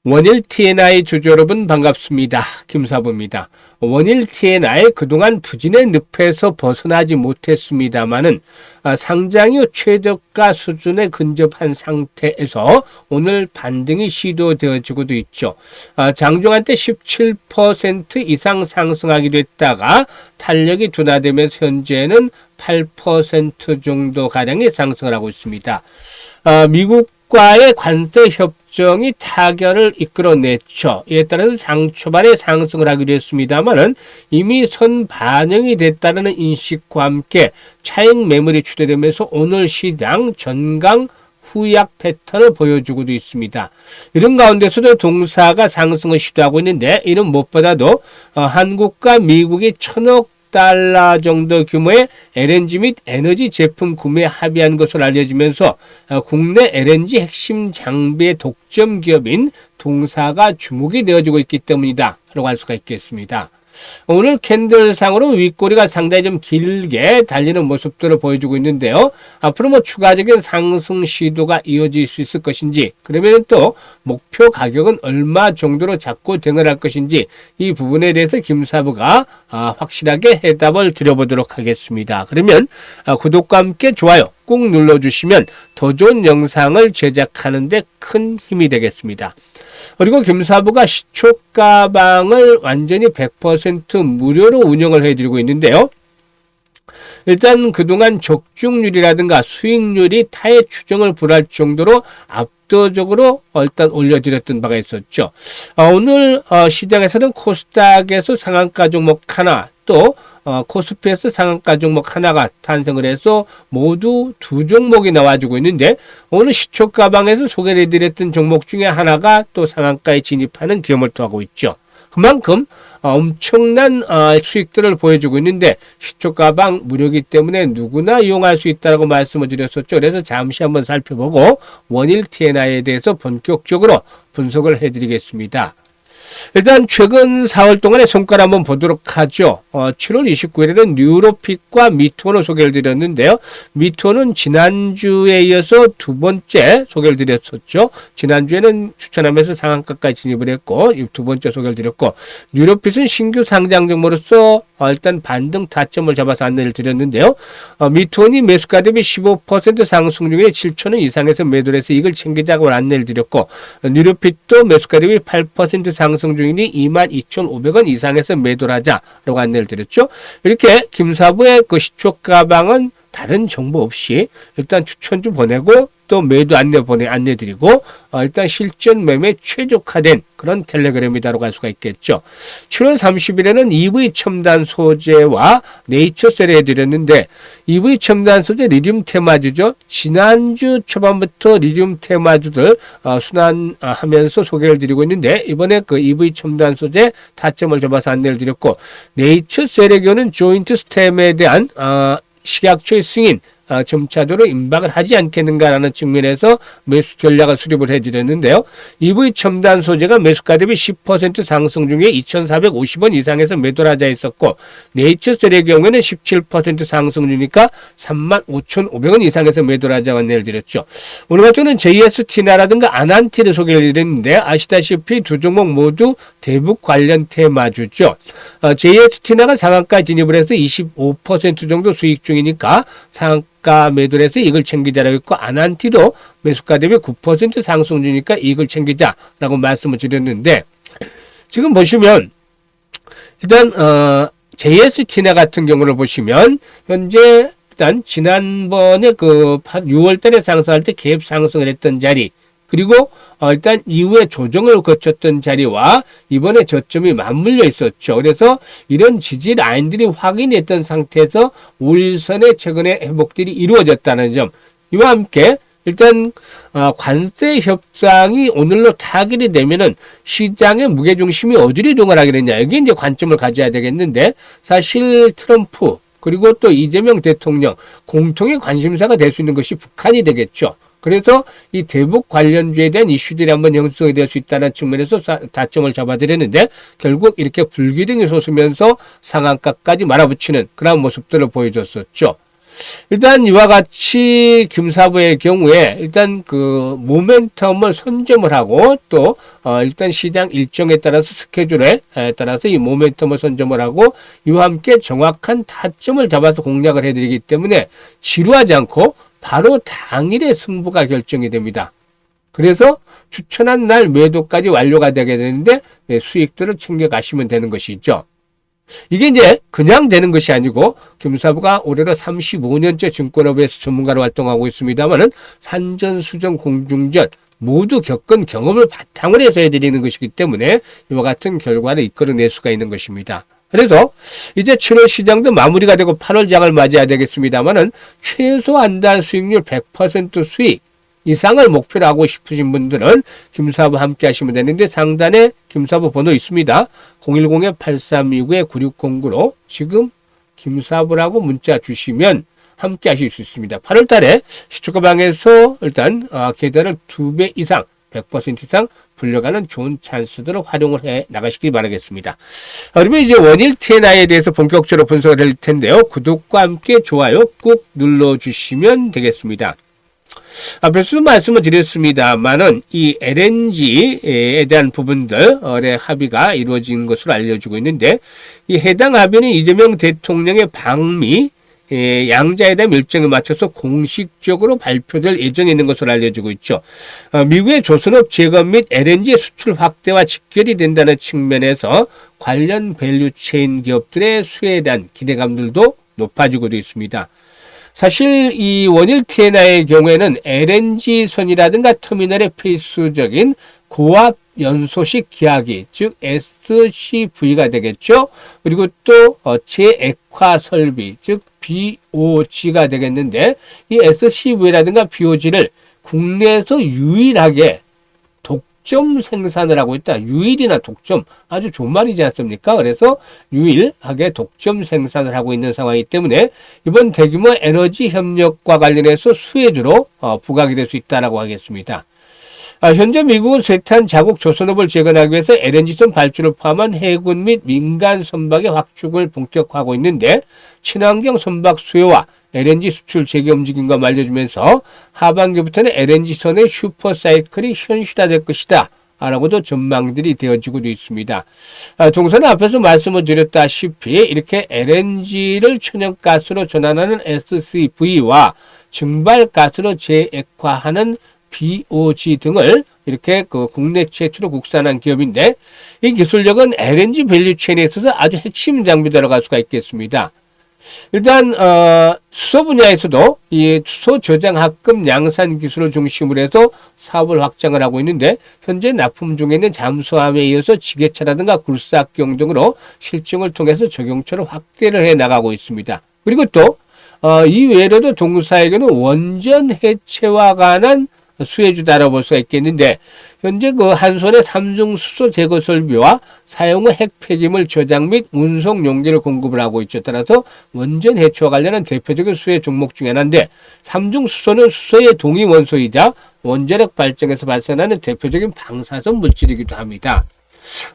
원일 T&I 주주 여러분 반갑습니다. 김사부입니다. 원일 T&I 그동안 부진의 늪에서 벗어나지 못했습니다마는 상장 이후 최저가 수준에 근접한 상태에서 오늘 반등이 시도되어지고도 있죠. 장중한 때 17% 이상 상승하기도 했다가 탄력이 둔화되면서 현재는 8% 정도 가량의 상승을 하고 있습니다. 미국과의 관세 협정이 타결을 이끌어냈죠. 이에 따라서 장 초반에 상승을 하기도 했습니다만은 이미 선반영이 됐다는 인식과 함께 차익 매물이 추대되면서 오늘 시장 전강 후약 패턴을 보여주고도 있습니다. 이런 가운데서도 동사가 상승을 시도하고 있는데 이는 무엇보다도 한국과 미국이 1,000억 달러 정도 규모의 LNG 및 에너지 제품 구매 합의한 것으로 알려지면서 국내 LNG 핵심 장비의 독점 기업인 동사가 주목이 되어지고 있기 때문이다 라고 할 수가 있겠습니다. 오늘 캔들상으로 윗꼬리가 상당히 좀 길게 달리는 모습들을 보여주고 있는데요. 앞으로 추가적인 상승 시도가 이어질 수 있을 것인지, 그러면 또 목표 가격은 얼마 정도로 잡고 대응할 것인지 이 부분에 대해서 김사부가 확실하게 해답을 드려보도록 하겠습니다. 그러면 구독과 함께 좋아요 꼭 눌러주시면 더 좋은 영상을 제작하는 데 큰 힘이 되겠습니다. 그리고 김사부가 시초가방을 완전히 100% 무료로 운영을 해드리고 있는데요. 일단 그동안 적중률이라든가 수익률이 타의 추정을 불할 정도로 압도적으로 일단 올려드렸던 바가 있었죠. 오늘 시장에서는 코스닥에서 상한가 종목 하나, 또 코스피에서 상한가 종목 하나가 탄생을 해서 모두 두 종목이 나와주고 있는데, 오늘 시초가방에서 소개를 해드렸던 종목 중에 하나가 또 상한가에 진입하는 기염을 또 하고 있죠. 그만큼 엄청난 수익들을 보여주고 있는데 시초가방 무료이기 때문에 누구나 이용할 수 있다고 말씀을 드렸었죠. 그래서 잠시 한번 살펴보고 원일 T&I에 대해서 본격적으로 분석을 해드리겠습니다. 일단 최근 4월 동안의 성과를 한번 보도록 하죠. 7월 29일에는 뉴로픽과 미토를 소개를 드렸는데요. 미토는 지난주에 이어서 두 번째 소개를 드렸었죠. 지난주에는 추천하면서 상한가까지 진입을 했고 두 번째 소개를 드렸고, 뉴로픽은 신규 상장 종목으로서 일단 반등 타점을 잡아서 안내를 드렸는데요. 미토니 매수가 대비 15% 상승 중에 7,000원 이상에서 매도를 해서 이걸 챙기자고 안내를 드렸고, 뉴로픽도 매수가 대비 8% 상승 중이니 22,500원 이상에서 매도를 하자라고 안내를 드렸죠. 이렇게 김사부의 그 시초가방은 다른 정보 없이 일단 추천주 보내고 또 매도 안내드리고 일단 실전 매매 최적화된 그런 텔레그램이다라고 할 수가 있겠죠. 7월 30일에는 EV 첨단 소재와 네이처셀을 해드렸는데, EV 첨단 소재 리튬 테마주죠. 지난주 초반부터 리튬 테마주들 순환하면서 소개를 드리고 있는데, 이번에 그 EV 첨단 소재 타점을 잡아서 안내를 드렸고, 네이처셀의 경우는 조인트 스템에 대한 식약처의 승인 점차적으로 임박을 하지 않겠는가라는 측면에서 매수 전략을 수립을 해드렸는데요. EV 첨단 소재가 매수가 대비 10% 상승 중에 2,450원 이상에서 매도를 하자 했었고, 네이처셀의 경우에는 17% 상승 중이니까 35,500원 이상에서 매도를 하자고 안내를 드렸죠. 오늘 같은 경우는 JST나라든가 아난티를 소개를 드렸는데, 아시다시피 두 종목 모두 대북 관련 테마주죠. JST나가 상한가 진입을 해서 25% 정도 수익 중이니까 상한가 매도를 해서 이익을 챙기자라고 했고, 아난티도 매수가 대비 9% 상승 중이니까 이익을 챙기자라고 말씀을 드렸는데, 지금 보시면 일단 JST나 같은 경우를 보시면 현재 일단 지난번에 그 6월 달에 상승할 때 갭 상승을 했던 자리, 그리고 일단 이후에 조정을 거쳤던 자리와 이번에 저점이 맞물려 있었죠. 그래서 이런 지지 라인들이 확인했던 상태에서 5일선의 최근에 회복들이 이루어졌다는 점, 이와 함께 일단 관세 협상이 오늘로 타결이 되면은 시장의 무게중심이 어디로 이동을 하게 되냐, 여기 이제 관점을 가져야 되겠는데, 사실 트럼프 그리고 또 이재명 대통령 공통의 관심사가 될 수 있는 것이 북한이 되겠죠. 그래서 이 대북 관련주에 대한 이슈들이 한번 형성이 될 수 있다는 측면에서 다점을 잡아드렸는데, 결국 이렇게 불기둥이 솟으면서 상한가까지 말아붙이는 그런 모습들을 보여줬었죠. 일단 이와 같이 금사부의 경우에 일단 그 모멘텀을 선점을 하고 또 일단 시장 일정에 따라서 스케줄에 따라서 이 모멘텀을 선점을 하고 이와 함께 정확한 타점을 잡아서 공략을 해드리기 때문에 지루하지 않고 바로 당일에 승부가 결정이 됩니다. 그래서 추천한 날 매도까지 완료가 되게 되는데 수익들을 챙겨가시면 되는 것이죠. 이게 이제 그냥 되는 것이 아니고 금사부가 올해로 35년째 증권업에서 전문가로 활동하고 있습니다만은 산전수전 공중전 모두 겪은 경험을 바탕으로 해서 해드리는 것이기 때문에 이와 같은 결과를 이끌어낼 수가 있는 것입니다. 그래서 이제 7월 시장도 마무리가 되고 8월 장을 맞이해야 되겠습니다만은 최소 한 달 수익률 100% 수익 이상을 목표로 하고 싶으신 분들은 김사부 함께 하시면 되는데 상단에 김사부 번호 있습니다. 010-8329-9609로 지금 김사부라고 문자 주시면 함께 하실 수 있습니다. 8월 달에 시초가방에서 일단 계좌를 2배 이상 100% 이상 불려가는 좋은 찬스들을 활용을 해 나가시길 바라겠습니다. 그러면 이제 원일 TNI에 대해서 본격적으로 분석을 할 텐데요. 구독과 함께 좋아요 꾹 눌러주시면 되겠습니다. 앞에서도 말씀을 드렸습니다만은 이 LNG에 대한 부분들의 합의가 이루어진 것으로 알려지고 있는데 이 해당 합의는 이재명 대통령의 방미 양자회담 일정에 맞춰서 공식적으로 발표될 예정에 있는 것으로 알려지고 있죠. 미국의 조선업 재건 및 LNG 수출 확대와 직결이 된다는 측면에서 관련 밸류체인 기업들의 수혜에 대한 기대감들도 높아지고 있습니다. 사실 이 원일 TNI의 경우에는 LNG선이라든가 터미널의 필수적인 고압 연소식 기하기, 즉 SCV가 되겠죠. 그리고 또 재액화 설비, 즉 BOG가 되겠는데 이 SCV라든가 BOG를 국내에서 유일하게 독점 생산을 하고 있다. 유일이나 독점 아주 좋은 말이지 않습니까? 그래서 유일하게 독점 생산을 하고 있는 상황이기 때문에 이번 대규모 에너지 협력과 관련해서 수혜주로 부각이 될 수 있다라고 하겠습니다. 현재 미국은 쇠탄 자국 조선업을 재건하기 위해서 LNG선 발주를 포함한 해군 및 민간 선박의 확충을 본격화하고 있는데 친환경 선박 수요와 LNG 수출 재개 움직임과 말려주면서 하반기부터는 LNG선의 슈퍼사이클이 현실화될 것이다 라고도 전망들이 되어지고 있습니다. 동선 앞에서 말씀을 드렸다시피 이렇게 LNG를 천연가스로 전환하는 SCV와 증발가스로 재액화하는 BOG 등을 이렇게 국내 최초로 국산한 기업인데 이 기술력은 LNG 밸류체인에 있어서 아주 핵심 장비 들어갈 수가 있겠습니다. 일단 수소 분야에서도 이 수소 저장 합금 양산 기술을 중심으로 해서 사업을 확장을 하고 있는데 현재 납품 중에 있는 잠수함에 이어서 지게차라든가 굴삭경 등으로 실증을 통해서 적용처를 확대를 해 나가고 있습니다. 그리고 또 이 외에도 동사에게는 원전 해체와 관한 수혜주다라고 볼 수가 있겠는데 현재 그 한손의 삼중 수소 제거 설비와 사용 후 핵 폐기물 저장 및 운송 용기를 공급을 하고 있죠. 따라서 원전 해체와 관련한 대표적인 수혜 종목 중에 하나인데 삼중 수소는 수소의 동위 원소이자 원자력 발전에서 발생하는 대표적인 방사선 물질이기도 합니다.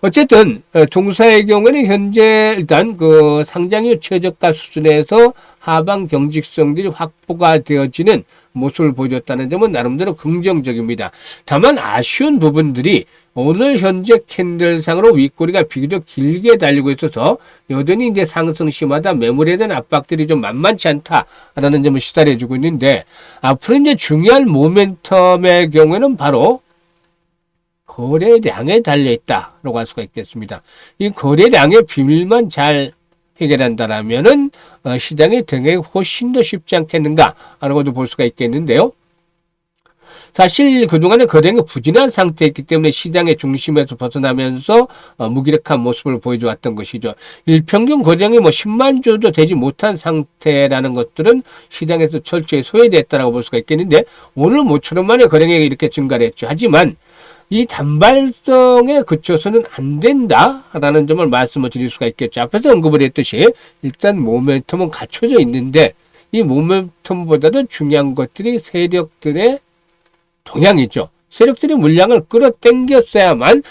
어쨌든 동사의 경우에는 현재 일단 그 상장유 최저가 수준에서 하방 경직성들이 확보가 되어지는 모습을 보여줬다는 점은 나름대로 긍정적입니다. 다만 아쉬운 부분들이 오늘 현재 캔들상으로 윗꼬리가 비교적 길게 달리고 있어서 여전히 이제 상승 심하다 매물에 대한 압박들이 좀 만만치 않다라는 점을 시사해주고 있는데 앞으로 이제 중요한 모멘텀의 경우에는 바로 거래량에 달려있다라고 할 수가 있겠습니다. 이 거래량의 비밀만 잘 해결한다라면은 시장의 등에 훨씬 더 쉽지 않겠는가라고도 볼 수가 있겠는데요. 사실 그동안에 거래량이 부진한 상태였기 때문에 시장의 중심에서 벗어나면서 무기력한 모습을 보여주었던 것이죠. 일평균 거래량이 10만 주도 되지 못한 상태라는 것들은 시장에서 철저히 소외됐다라고 볼 수가 있겠는데 오늘 모처럼 만에 거래량이 이렇게 증가를 했죠. 하지만 이 단발성에 그쳐서는 안 된다라는 점을 말씀을 드릴 수가 있겠죠. 앞에서 언급을 했듯이 일단 모멘텀은 갖춰져 있는데 이 모멘텀보다도 중요한 것들이 세력들의 동향이죠. 세력들이 물량을 끌어당겼어야만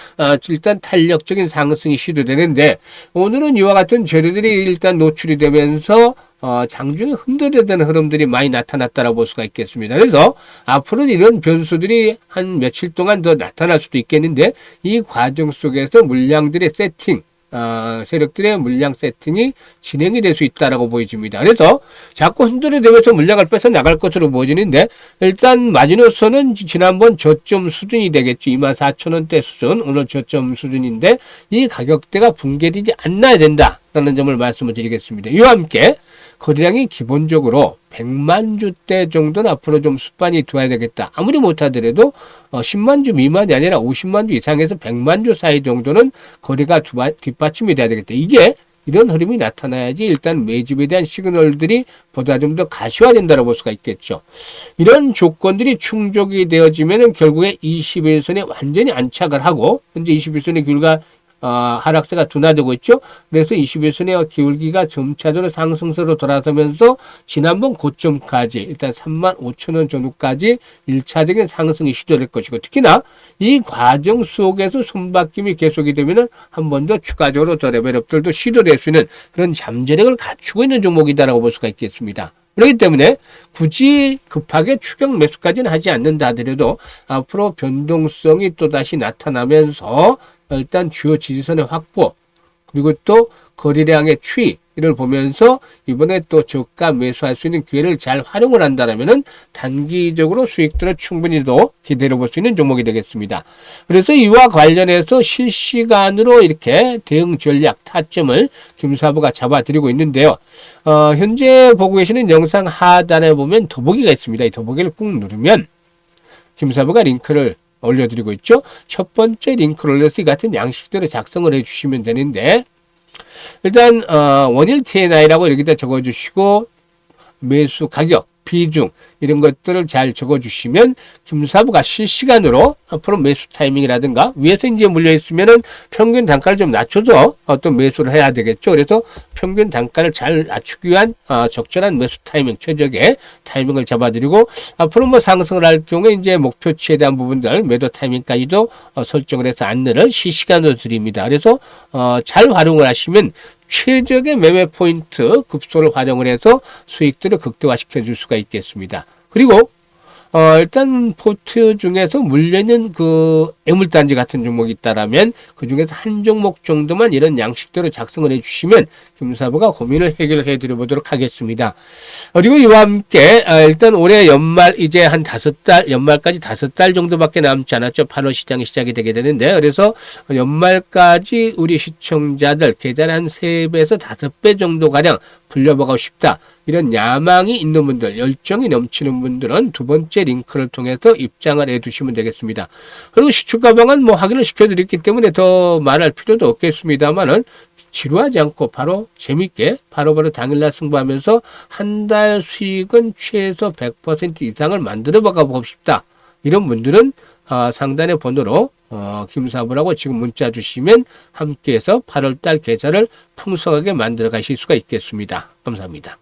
일단 탄력적인 상승이 시도되는데 오늘은 이와 같은 재료들이 일단 노출이 되면서 장중에 흔들려야 되는 흐름들이 많이 나타났다라고 볼 수가 있겠습니다. 그래서 앞으로는 이런 변수들이 한 며칠 동안 더 나타날 수도 있겠는데 이 과정 속에서 물량들의 세팅, 세력들의 물량 세팅이 진행이 될 수 있다라고 보여집니다. 그래서 자꾸 흔들어대면서 물량을 뺏어 나갈 것으로 보여지는데 일단 마지노선은 지난번 저점 수준이 되겠죠. 24,000원대 수준, 오늘 저점 수준인데 이 가격대가 붕괴되지 않아야 된다라는 점을 말씀을 드리겠습니다. 이와 함께 거래량이 기본적으로 100만 주대 정도는 앞으로 좀 습관이 두어야 되겠다. 아무리 못하더라도 10만 주 미만이 아니라 50만 주 이상에서 100만 주 사이 정도는 거래가 뒷받침이 돼야 되겠다. 이게 이런 흐름이 나타나야지 일단 매집에 대한 시그널들이 보다 좀 더 가시화된다고 볼 수가 있겠죠. 이런 조건들이 충족이 되어지면 결국에 21선에 완전히 안착을 하고 현재 21선의 귤과 하락세가 둔화되고 있죠. 그래서 21선의 기울기가 점차적으로 상승세로 돌아서면서 지난번 고점까지 일단 35,000원 정도까지 1차적인 상승이 시도될 것이고 특히나 이 과정 속에서 손바뀜이 계속이 되면 한 번 더 추가적으로 더 레벨업들도 시도될 수 있는 그런 잠재력을 갖추고 있는 종목이다라고 볼 수가 있겠습니다. 그렇기 때문에 굳이 급하게 추격 매수까지는 하지 않는다 하더라도 앞으로 변동성이 또다시 나타나면서 일단 주요 지지선의 확보 그리고 또 거래량의 추이를 보면서 이번에 또 저가 매수할 수 있는 기회를 잘 활용을 한다면은 단기적으로 수익들을 충분히 더 기대해 볼 수 있는 종목이 되겠습니다. 그래서 이와 관련해서 실시간으로 이렇게 대응 전략 타점을 김사부가 잡아드리고 있는데요. 현재 보고 계시는 영상 하단에 보면 더보기가 있습니다. 이 더보기를 꾹 누르면 김사부가 링크를 올려드리고 있죠. 첫 번째 링크를 올려서 이 같은 양식대로 작성을 해주시면 되는데 일단 원일 TNI라고 여기다 적어주시고 매수 가격, 비중 이런 것들을 잘 적어주시면 김사부가 실시간으로 앞으로 매수 타이밍이라든가 위에서 이제 물려있으면은 평균 단가를 좀 낮춰서 어떤 매수를 해야 되겠죠. 그래서 평균 단가를 잘 낮추기 위한 적절한 매수 타이밍, 최적의 타이밍을 잡아드리고 앞으로 뭐 상승을 할 경우에 이제 목표치에 대한 부분들 매도 타이밍까지도 설정을 해서 안내를 실시간으로 드립니다. 그래서 잘 활용을 하시면 최적의 매매 포인트 급소를 활용을 해서 수익들을 극대화시켜 줄 수가 있겠습니다. 그리고 일단 포트 중에서 물려있는 그 애물단지 같은 종목이 있다라면 그 중에서 한 종목 정도만 이런 양식대로 작성을 해주시면 김사부가 고민을 해결해 드려보도록 하겠습니다. 그리고 이와 함께 일단 올해 연말 이제 한 5달 연말까지 5달 정도밖에 남지 않았죠. 8월 시장이 시작이 되게 되는데 그래서 연말까지 우리 시청자들 계좌를 한 3배에서 5배 정도 가량 불려보고 싶다. 이런 야망이 있는 분들, 열정이 넘치는 분들은 두 번째 링크를 통해서 입장을 해두시면 되겠습니다. 그리고 시초가 방은 뭐 확인을 시켜드렸기 때문에 더 말할 필요도 없겠습니다만은 지루하지 않고 바로 재밌게 바로바로 당일날 승부하면서 한 달 수익은 최소 100% 이상을 만들어 보고 싶다. 이런 분들은 상단의 번호로 김사부라고 지금 문자 주시면 함께해서 8월달 계좌를 풍성하게 만들어 가실 수가 있겠습니다. 감사합니다.